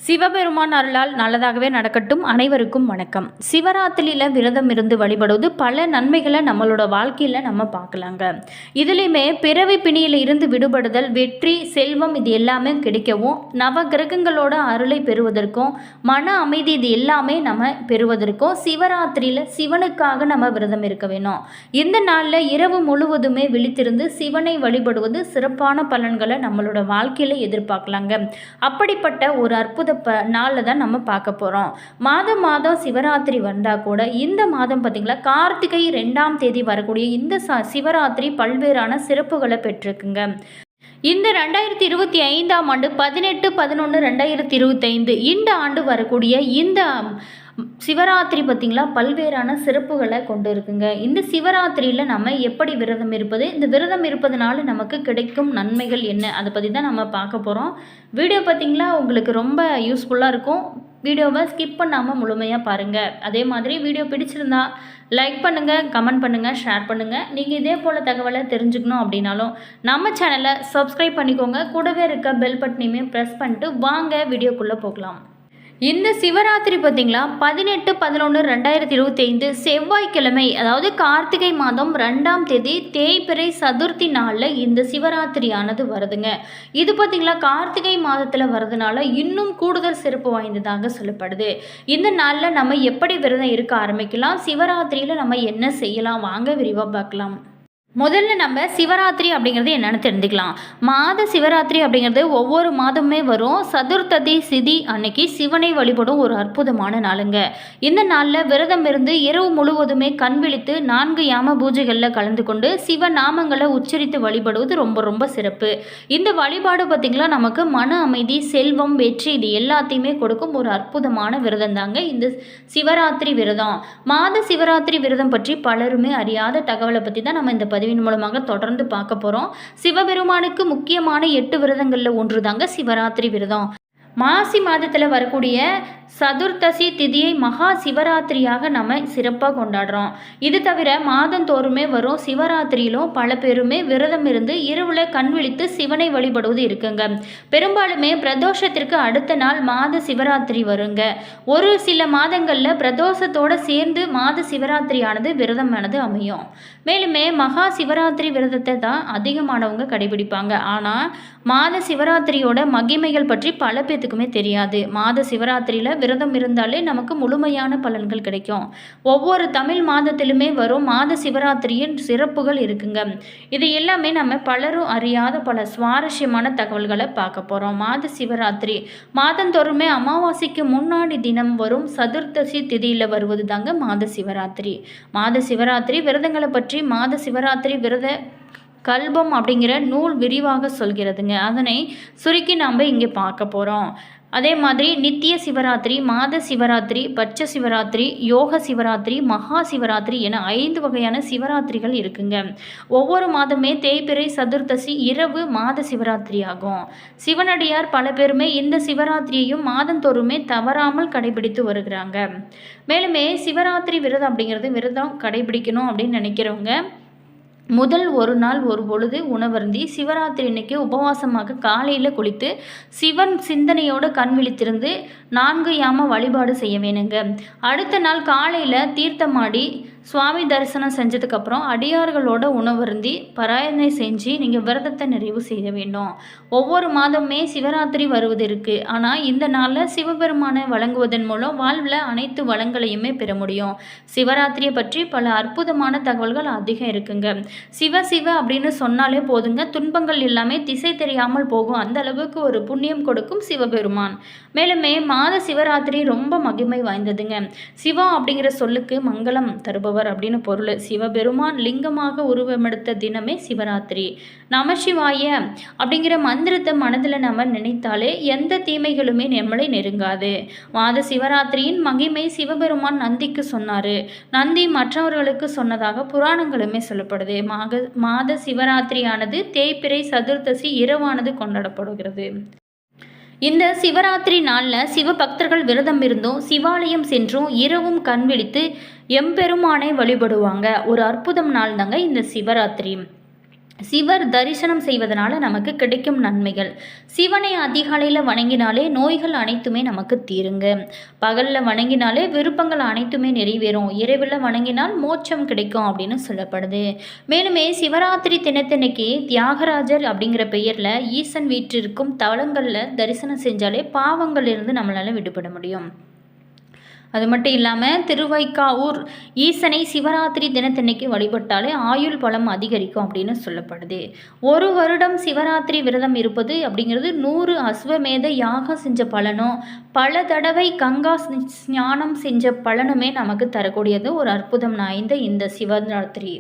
சிவபெருமான் அருளால் நல்லதாகவே நடக்கட்டும். அனைவருக்கும் வணக்கம். சிவராத்திரியில் விரதம் இருந்து வழிபடுவது பல நன்மைகளை நம்மளோட வாழ்க்கையில் நம்ம பார்க்கலாங்க. இதுலேயுமே பிறவி பிணியில் இருந்து விடுபடுதல், வெற்றி, செல்வம் இது எல்லாமே கிடைக்கவும், நவ கிரகங்களோட அருளை பெறுவதற்கும், மன அமைதி இது எல்லாமே நம்ம பெறுவதற்கும் சிவராத்திரியில் சிவனுக்காக நம்ம விரதம் இருக்க வேணும். இந்த நாளில் இரவு முழுவதுமே விழித்திருந்து சிவனை வழிபடுவது சிறப்பான பலன்களை நம்மளோட வாழ்க்கையில் எதிர்பார்க்கலாங்க. அப்படிப்பட்ட ஒரு அற்புத நாளில் தான் நம்ம பார்க்க போகிறோம். மாதம் சிவராத்திரி வந்தால் கூட இந்த மாதம் பார்த்திங்களா கார்த்திகை 2ஆம் தேதி வரக்கூடிய இந்த சிவராத்திரி பல்வேறான சிறப்புகளை பெற்றிருக்குங்க. இந்த 2025ஆம் ஆண்டு 18/11/2025 இந்த ஆண்டு வரக்கூடிய இந்த சிவராத்திரி பார்த்திங்களா பல்வேறான சிறப்புகளை கொண்டு இருக்குங்க. இந்த சிவராத்திரியில் நம்ம எப்படி விரதம் இருப்பது, இந்த விரதம் இருப்பதனால நமக்கு கிடைக்கும் நன்மைகள் என்ன, அதை பற்றி தான் நம்ம பார்க்க போகிறோம். வீடியோ பார்த்திங்களா உங்களுக்கு ரொம்ப யூஸ்ஃபுல்லாக இருக்கும். வீடியோவை ஸ்கிப் பண்ணாமல் முழுமையாக பாருங்கள். அதே மாதிரி வீடியோ பிடிச்சிருந்தா லைக் பண்ணுங்கள், கமெண்ட் பண்ணுங்கள், ஷேர் பண்ணுங்கள். நீங்கள் இதே போல் தகவலை தெரிஞ்சுக்கணும் அப்படின்னாலும் நம்ம சேனலை சப்ஸ்கிரைப் பண்ணிக்கோங்க. கூடவே இருக்க பெல் பட்டனையுமே ப்ரெஸ் பண்ணிட்டு வாங்க வீடியோக்குள்ளே போகலாம். இந்த சிவராத்திரி பார்த்திங்களா 18/11/2025 செவ்வாய்க்கிழமை, அதாவது கார்த்திகை மாதம் 2ஆம் தேதி தேய்பிறை சதுர்த்தி நாளில் இந்த சிவராத்திரியானது வருதுங்க. இது பார்த்திங்களா கார்த்திகை மாதத்தில் வரதுனால இன்னும் கூடுதல் சிறப்பு வாய்ந்ததாக சொல்லப்படுது. இந்த நாளில் நம்ம எப்படி விரதம் இருக்க ஆரம்பிக்கலாம், சிவராத்திரியில் நம்ம என்ன செய்யலாம், வாங்க விரிவாக பார்க்கலாம். முதல்ல நம்ம சிவராத்திரி அப்படிங்கிறது என்னென்னு தெரிஞ்சுக்கலாம். மாத சிவராத்திரி அப்படிங்கிறது ஒவ்வொரு மாதமுமே வரும். சதுர்த்ததி சிதி அன்னைக்கு சிவனை வழிபடும் ஒரு அற்புதமான நாளுங்க. இந்த நாளில் விரதம் இருந்து இரவு முழுவதுமே கண் விழித்து 4 யாம பூஜைகளில் கலந்து கொண்டு சிவ நாமங்களை உச்சரித்து வழிபடுவது ரொம்ப ரொம்ப சிறப்பு. இந்த வழிபாடு பார்த்திங்களா நமக்கு மன அமைதி, செல்வம், வெற்றி இது எல்லாத்தையுமே கொடுக்கும் ஒரு அற்புதமான விரதம் தாங்க இந்த சிவராத்திரி விரதம். மாத சிவராத்திரி விரதம் பற்றி பலருமே அறியாத தகவலை பற்றி தான் நம்ம இந்த பதிவின் மூலமாக தொடர்ந்து பார்க்க போகிறோம். சிவபெருமானுக்கு முக்கியமான 8 விரதங்களில் ஒன்று தாங்க சிவராத்திரி விரதம். மாசி மாதத்தில் வரக்கூடிய சதுர்த்தசி திதியை மகா சிவராத்திரியாக நம்ம சிறப்பாக கொண்டாடுறோம். இது தவிர மாதந்தோறுமே வரும் சிவராத்திரியிலும் பல பேருமே விரதம் இருந்து இரவுல கண் விழித்து சிவனை வழிபடுவது இருக்குங்க. பெரும்பாலுமே பிரதோஷத்திற்கு அடுத்த நாள் மாத சிவராத்திரி வருங்க. ஒரு சில மாதங்களில் பிரதோஷத்தோடு சேர்ந்து மாத சிவராத்திரியானது விரதமானது அமையும். மேலுமே மகா சிவராத்திரி விரதத்தை தான் அதிகமானவங்க கடைபிடிப்பாங்க. ஆனால் மாத சிவராத்திரியோட மகிமைகள் பற்றி பல பேத்துக்குமே தெரியாது. மாத சிவராத்திரியில் விரதம் இருந்தாலே நமக்கு முழுமையான பலன்கள் கிடைக்கும். ஒவ்வொரு தமிழ் மாதத்திலுமே வரும் மாத சிவராத்திரியின் சிறப்புகள் இருக்குங்க. இது எல்லாமே நம்ம பலரும் அறியாத பல சுவாரஸ்யமான தகவல்களை பார்க்க போகிறோம். மாத சிவராத்திரி மாதந்தோறுமே அமாவாசைக்கு முன்னாடி தினம் வரும் சதுர்த்தசி திதியில் வருவது தாங்க மாத சிவராத்திரி. மாத சிவராத்திரி விரதங்களை பற்றி மாத சிவராத்திரி விரத கல்பம் அப்படிங்கிற நூல் விரிவாக சொல்கிறதுங்க. அதனை சுருக்கி நாம் இங்கே பார்க்க போகிறோம். அதே மாதிரி நித்திய சிவராத்திரி, மாத சிவராத்திரி, பட்ச சிவராத்திரி, யோக சிவராத்திரி, மகா சிவராத்திரி என 5 வகையான சிவராத்திரிகள் இருக்குங்க. ஒவ்வொரு மாதமே தேய்பிறை சதுர்த்தசி இரவு மாத சிவராத்திரி ஆகும். சிவனடியார் பல பேருமே இந்த சிவராத்திரியையும் மாதந்தோறுமே தவறாமல் கடைபிடித்து வருகிறாங்க. மேலுமே சிவராத்திரி விரதம் அப்படிங்கிறது விரதம் கடைபிடிக்கணும் அப்படின்னு நினைக்கிறவங்க முதல் ஒரு நாள் ஒரு பொழுது உணவருந்தி சிவராத்திரி அன்னைக்கு உபவாசமாக காலையில் குளித்து சிவன் சிந்தனையோடு கண் விழித்திருந்து 4 யாம வழிபாடு செய்ய வேணுங்க. அடுத்த நாள் காலையில் தீர்த்தமாடி சுவாமி தரிசனம் செஞ்சதுக்கப்புறம் அடியார்களோட உணவருந்தி பாராயணை செஞ்சு நீங்கள் விரதத்தை நிறைவு செய்ய வேண்டும். ஒவ்வொரு மாதமே சிவராத்திரி வருவது இருக்குது. ஆனால் இந்த நாளில் சிவபெருமானை வழங்குவதன் மூலம் வாழ்வில் அனைத்து வளங்களையுமே பெற முடியும். சிவராத்திரியை பற்றி பல அற்புதமான தகவல்கள் அதிகம் இருக்குங்க. சிவ சிவ அப்படின்னு சொன்னாலே போதுங்க, துன்பங்கள் எல்லாமே திசை தெரியாமல் போகும். அந்த அளவுக்கு ஒரு புண்ணியம் கொடுக்கும் சிவபெருமான். மேலுமே மாத சிவராத்திரி ரொம்ப மகிமை வாய்ந்ததுங்க. சிவம் அப்படிங்கிற சொல்லுக்கு மங்களம் தருபவர் அப்படின்னு பொருள். சிவபெருமான் லிங்கமாக உருவமெடுத்த தினமே சிவராத்திரி. நமசிவாய அப்படிங்கிற மந்திரத்தை மனதில் நம்ம நினைத்தாலே எந்த தீமைகளுமே நம்மளை நெருங்காது. மாத சிவராத்திரியின் மகிமை சிவபெருமான் நந்திக்கு சொன்னார். நந்தி மற்றவர்களுக்கு சொன்னதாக புராணங்களுமே சொல்லப்படுது. மாத சிவராத்திரியானது தேய்பிறை சதுர்த்தசி இரவானது கொண்டாடப்படுகிறது. இந்த சிவராத்திரி நாளில் சிவபக்தர்கள் விரதம் இருந்தும் சிவாலயம் சென்றும் இரவும் கண் விழித்து எம்பெருமானை வழிபடுவாங்க. ஒரு அற்புதம் நாள் தாங்க இந்த சிவராத்திரி. சிவர் தரிசனம் செய்வதனால நமக்கு கிடைக்கும் நன்மைகள். சிவனை அதிகாலையில் வணங்கினாலே நோய்கள் அனைத்துமே நமக்கு தீருங்க. பகலில் வணங்கினாலே விருப்பங்கள் அனைத்துமே நிறைவேறும். இரவில் வணங்கினால் மோட்சம் கிடைக்கும் அப்படின்னு சொல்லப்படுது. மேலுமே சிவராத்திரி தினத்தன்னைக்கு தியாகராஜர் அப்படிங்கிற பெயரில் ஈசன் வீற்றிருக்கும் தலங்களில் தரிசனம் செஞ்சாலே பாவங்களிலிருந்து நம்மளால் விடுபட முடியும். அது மட்டும் இல்லாமல் திருவைக்காவூர் ஈசனை சிவராத்திரி தினத்தன்னைக்கு வழிபட்டாலே ஆயுள் பலம் அதிகரிக்கும் அப்படின்னு சொல்லப்படுது. ஒரு வருடம் சிவராத்திரி விரதம் இருப்பது அப்படிங்கிறது 100 அஸ்வமேத யாகம் செஞ்ச பலனும் பல தடவை கங்கா ஸ்நானம் செஞ்ச பலனுமே நமக்கு தரக்கூடியது ஒரு அற்புதம் வாய்ந்த இந்த சிவராத்திரி.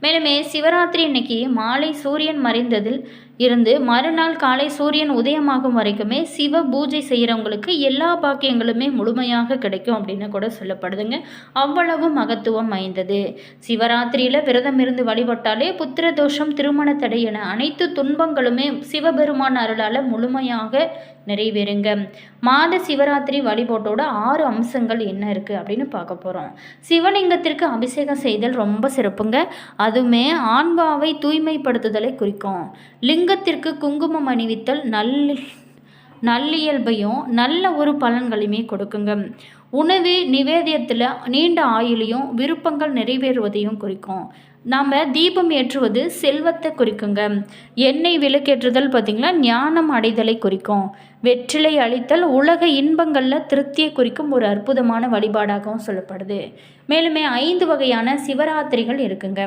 மேலுமே சிவராத்திரி இன்னைக்கு மாலை சூரியன் மறைந்ததில் இருந்து மறுநாள் காலை சூரியன் உதயமாகும் வரைக்குமே சிவ பூஜை செய்கிறவங்களுக்கு எல்லா பாக்கியங்களுமே முழுமையாக கிடைக்கும் அப்படின்னு கூட சொல்லப்படுதுங்க. அவ்வளவு மகத்துவம் வாய்ந்தது. சிவராத்திரியில் விரதம் இருந்து வழிபட்டாலே புத்திர தோஷம், திருமண தடை என அனைத்து துன்பங்களுமே சிவபெருமான் அருளால் முழுமையாக நிறைவேறுங்க. மாத சிவராத்திரி வழிபாட்டோட 6 அம்சங்கள் என்ன இருக்குது அப்படின்னு பார்க்க போகிறோம். சிவலிங்கத்திற்கு அபிஷேகம் செய்தல் ரொம்ப சிறப்புங்க. அதுவுமே ஆன்மாவை தூய்மைப்படுத்துதலை குறிக்கும். லிங்கத்திற்கு குங்குமம் அணிவித்தல் நல்லியல்பையும் நல்ல ஒரு பலன்களையுமே கொடுக்குங்க. உணவு நிவேதியத்தில் நீண்ட ஆயுளையும் விருப்பங்கள் நிறைவேறுவதையும் குறிக்கும். நாம் தீபம் ஏற்றுவது செல்வத்தை குறிக்குங்க. எண்ணெய் விளக்கேற்றுதல் பார்த்திங்கன்னா ஞானம் அடைதலை குறிக்கும். வெற்றிலை அளித்தல் உலக இன்பங்களில் திருப்தியை குறிக்கும் ஒரு அற்புதமான வழிபாடாகவும் சொல்லப்படுது. மேலுமே 5 வகையான சிவராத்திரிகள் இருக்குங்க.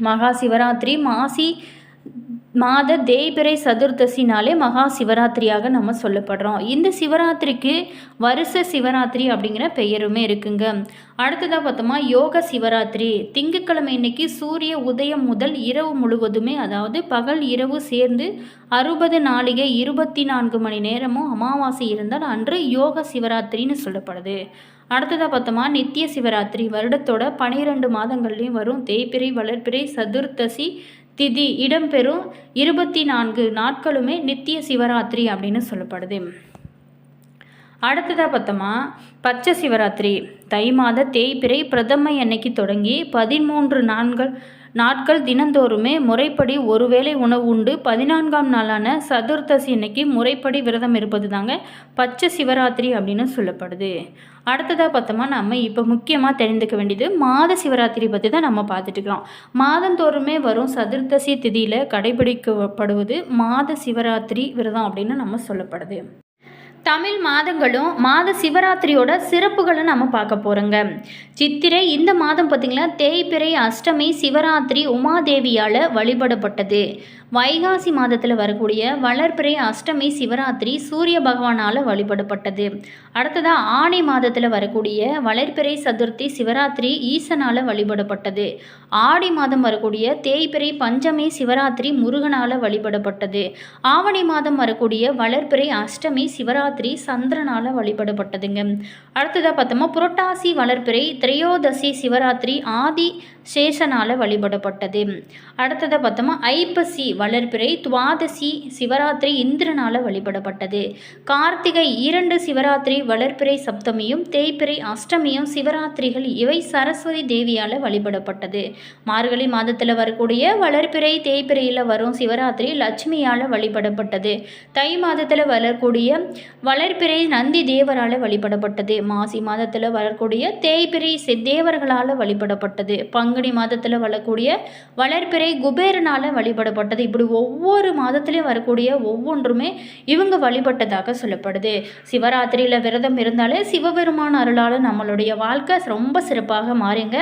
மகா சிவராத்திரி மாசி மாத தேய்பிறை சதுர்தசினாலே மகா சிவராத்திரியாக நம்ம சொல்லப்படுறோம். இந்த சிவராத்திரிக்கு வருஷ சிவராத்திரி அப்படிங்கிற பெயருமே இருக்குங்க. அடுத்ததாக பார்த்தோமா யோக சிவராத்திரி. திங்கட்கிழமை இன்னைக்கு சூரிய உதயம் முதல் இரவு முழுவதுமே, அதாவது பகல் இரவு சேர்ந்து 60 நாளிகை 24 மணி நேரமும் அமாவாசை இருந்தால் அன்று யோக சிவராத்திரின்னு சொல்லப்படுது. அடுத்ததாக பார்த்தோமா நித்திய சிவராத்திரி. வருடத்தோட 12 மாதங்கள்லையும் வரும் தேய்பிறை வளர்பிறை சதுர்தசி திதி இடம்பெறும் 24 நாட்களுமே நித்திய சிவராத்திரி அப்படின்னு சொல்லப்படுது. அடுத்ததாக பார்த்தோமா பச்சை சிவராத்திரி. தை மாத தேய்பிறை பிரதமை அன்னைக்கு தொடங்கி 13 நாட்கள் தினந்தோறுமே முறைப்படி ஒருவேளை உணவு உண்டு 14ஆம் நாளான சதுர்தசி அன்னைக்கு முறைப்படி விரதம் இருப்பது தாங்க பச்சை சிவராத்திரி அப்படின்னு சொல்லப்படுது. அடுத்ததாக பார்த்தோமா நம்ம இப்போ முக்கியமாக தெரிந்துக்க வேண்டியது மாத சிவராத்திரி பற்றி தான் நம்ம பார்த்துட்டுருக்கோம். மாதந்தோறுமே வரும் சதுர்தசி திதியில் கடைபிடிக்கப்படுவது மாத சிவராத்திரி விரதம் அப்படின்னு நம்ம சொல்லப்படுது. தமிழ் மாதங்களும் மாத சிவராத்திரியோட சிறப்புகளும் நம்ம பார்க்க போகிறோங்க. சித்திரை இந்த மாதம் பார்த்திங்கன்னா தேய்பிறை அஷ்டமி சிவராத்திரி உமாதேவியால் வழிபடப்பட்டது. வைகாசி மாதத்தில் வரக்கூடிய வளர்பிறை அஷ்டமி சிவராத்திரி சூரிய பகவானால் வழிபடப்பட்டது. அடுத்ததாக ஆணி மாதத்தில் வரக்கூடிய வளர்பிறை சதுர்த்தி சிவராத்திரி ஈசனால் வழிபடப்பட்டது. ஆடி மாதம் வரக்கூடிய தேய்பிறை பஞ்சமி சிவராத்திரி முருகனால் வழிபடப்பட்டது. ஆவணி மாதம் வரக்கூடிய வளர்பிறை அஷ்டமி சிவராத்திரி சந்திரனால் வழிபடப்பட்டதுங்க. அடுத்ததாக பார்த்தோமா புரட்டாசி வளர்பிறை திரையோதசி சிவராத்திரி ஆதி சேஷனால் வழிபடப்பட்டது. அடுத்ததாக பார்த்தோமா ஐப்பசி வளர்பிறை துவாதசி சிவராத்திரி இந்திரனால் வழிபடப்பட்டது. கார்த்திகை 2 சிவராத்திரி வளர்பிறை சப்தமியும் தேய்பிறை அஷ்டமியும் சிவராத்திரிகள் இவை சரஸ்வதி தேவியால் வழிபடப்பட்டது. மார்கழி மாதத்தில் வரக்கூடிய வளர்பிறை தேய்பிறையில் வரும் சிவராத்திரி லட்சுமியால் வழிபடப்பட்டது. தை மாதத்தில் வரக்கூடிய வளர்பிறை நந்தி தேவரால் வழிபடப்பட்டது. மாசி மாதத்தில் வரக்கூடிய தேய்பிறை தேவர்களால் வழிபடப்பட்டது. பங்குனி மாதத்தில் வரக்கூடிய வளர்பிறை குபேரனால் வழிபடப்பட்டது. இப்படி ஒவ்வொரு மாதத்திலையும் வரக்கூடிய ஒவ்வொன்றுமே இவங்க வழிபட்டதாக சொல்லப்படுது. சிவராத்திரியில் விரதம் இருந்தாலே சிவபெருமான் அருளால் நம்மளுடைய வாழ்க்கை ரொம்ப சிறப்பாக மாறுங்க.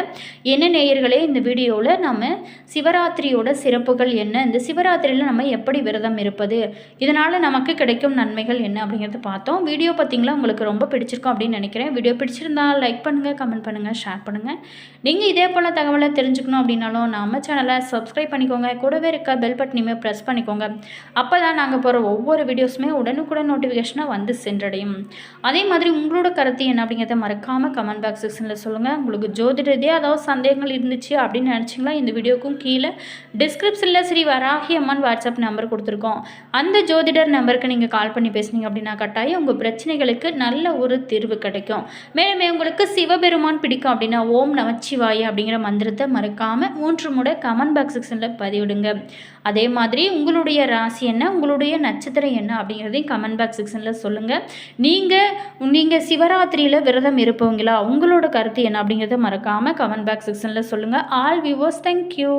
என்ன நேயர்களே, இந்த வீடியோவில் நம்ம சிவராத்திரியோட சிறப்புகள் என்ன, இந்த சிவராத்திரியில் நம்ம எப்படி விரதம் இருப்பது, இதனால் நமக்கு கிடைக்கும் நன்மைகள் என்ன அப்படிங்கிறத பார்த்தோம். வீடியோ பார்த்தீங்களா உங்களுக்கு ரொம்ப பிடிச்சிருக்கும் அப்படின்னு நினைக்கிறேன். வீடியோ பிடிச்சிருந்தால் லைக் பண்ணுங்கள், கமெண்ட் பண்ணுங்கள், ஷேர் பண்ணுங்கள். நீங்கள் இதே போல் தகவலை தெரிஞ்சுக்கணும் அப்படின்னாலும் நம்ம சேனலை சப்ஸ்கிரைப் பண்ணிக்கோங்க. கூடவே இருக்க பெல் பட்டனையுமே ப்ரெஸ் பண்ணிக்கோங்க. அப்போ தான் நாங்கள் போகிற ஒவ்வொரு வீடியோஸுமே உடனுக்குடன் நோட்டிஃபிகேஷனாக வந்து சென்றடையும். அதே மாதிரி உங்களோட கருத்து என்ன அப்படிங்கிறத மறக்காமல் கமெண்ட் பாக்ஸ் செக்ஷனில் சொல்லுங்கள். உங்களுக்கு ஜோதிட ரீதியாக ஏதாவது சந்தேகங்கள் இருந்துச்சு அப்படின்னு நினச்சிங்களா, இந்த வீடியோக்கும் கீழே டிஸ்கிரிப்ஷனில் ஸ்ரீ வராகி அம்மன் வாட்ஸ்அப் நம்பர் கொடுத்துருக்கோம். அந்த ஜோதிடர் நம்பருக்கு நீங்கள் கால் பண்ணி பேசுனீங்க அப்படின்னா கட்டாயம் உங்கள் பிரச்சனைகளுக்கு நல்ல ஒரு தீர்வு கிடைக்கும். மேலுமே உங்களுக்கு சிவபெருமான் பிடிக்கும் அப்படின்னா ஓம் நமச்சிவாய அப்படிங்கிற மந்திரம் மந்திரத்தை மறக்காமல் 3 முறை கமெண்ட் பாக்ஸ் செக்ஷனில் பதிவிடுங்க. அதே மாதிரி உங்களுடைய ராசி என்ன, உங்களுடைய நட்சத்திரம் என்ன அப்படிங்கிறதையும் கமெண்ட் பாக்ஸ் செக்ஷனில் சொல்லுங்கள். நீங்கள் சிவராத்திரியில் விரதம் இருப்பவங்களா, உங்களோட கருத்து என்ன அப்படிங்கிறத மறக்காமல் கமெண்ட் பாக்ஸ் செக்ஷனில் சொல்லுங்கள். All viewers, thank you.